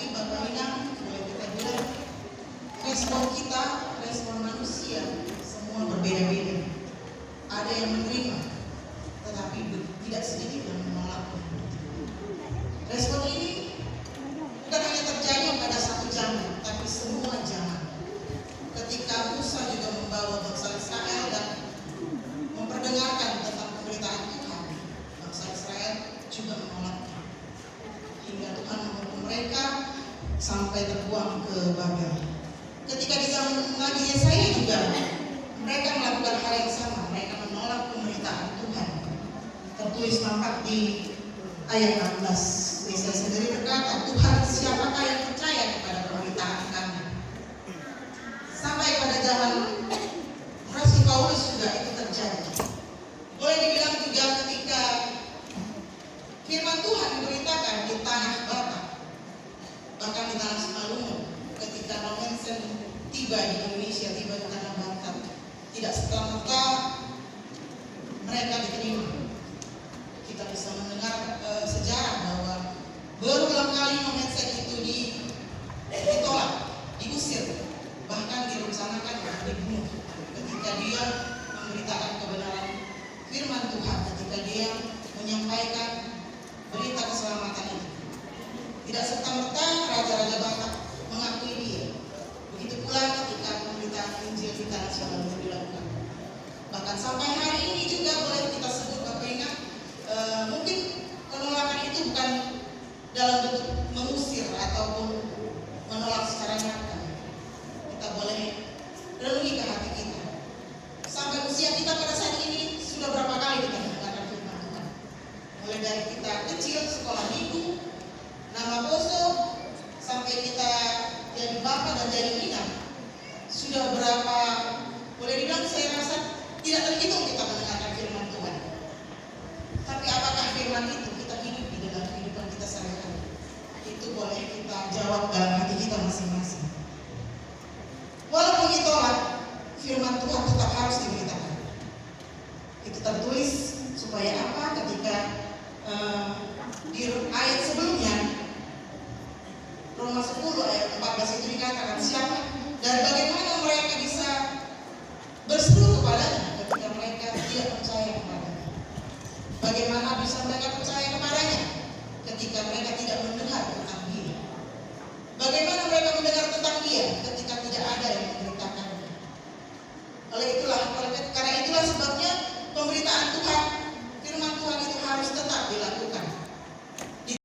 lagi Bapak Inang, boleh kita bilang respon kita, respon manusia semua berbeda-beda. Ada yang menerima, tetapi tidak sedikit yang menolak. Respon ini bukan hanya terjadi pada satu zaman, tapi semua zaman. Ketika Musa juga membawa bangsa Israel dan memperdengarkan tentang pemberitaan Tuhan, bangsa Israel juga menolaknya. Hingga Tuhan menghukum mereka sampai terbuang ke Babel. Ketika di zaman Nabi Yesaya juga mereka melakukan hal yang sama, mereka menolak pemberitaan Tuhan. Tertulis nampak di ayat 16. Yesaya sendiri berkata, Tuhan siapakah yang percaya kepada pemberitaan kami? Sampai pada zaman Rasul Paulus juga itu terjadi. Boleh dibilang juga ketika firman Tuhan diberitakan di tanah Batak, bahkan di tanah Simalungun, ketika Nomensen tiba di Indonesia, tiba di tanah Batak, tidak serta-merta mereka diterima. Kita bisa mendengar sejarah bahwa berulang kali Nomensen itu ditolak, diusir, bahkan direncanakan untuk dibunuh ketika dia memberitakan kebenaran firman Tuhan, ketika dia menyampaikan berita keselamatan itu. Tidak serta-merta raja-raja Batak mengakui dia. Begitu pula ketika pemberitaan Injil di tanah Simalungun dilakukan. Bahkan sampai hari ini juga boleh kita sebut Bapak ingat, mungkin penolakan itu bukan dalam bentuk mengusir ataupun menolak secara nyata. Kita boleh renungi ke hati kita. Sampai usia kita pada saat ini sudah berapa kali kita mendengarkan firman Tuhan? Mulai dari kita kecil sekolah minggu, nama Boso, sampai kita jadi bapak dan jadi inang. Sudah berapa, boleh dibilang saya rasa tidak terhitung kita mendengarkan firman Tuhan. Tapi apakah firman itu kita hidupi dalam kehidupan kita sehari-hari? Itu boleh kita jawab dalam hati kita masing-masing. Walaupun ditolak, firman Tuhan tetap harus diberitakan. Itu tertulis supaya apa?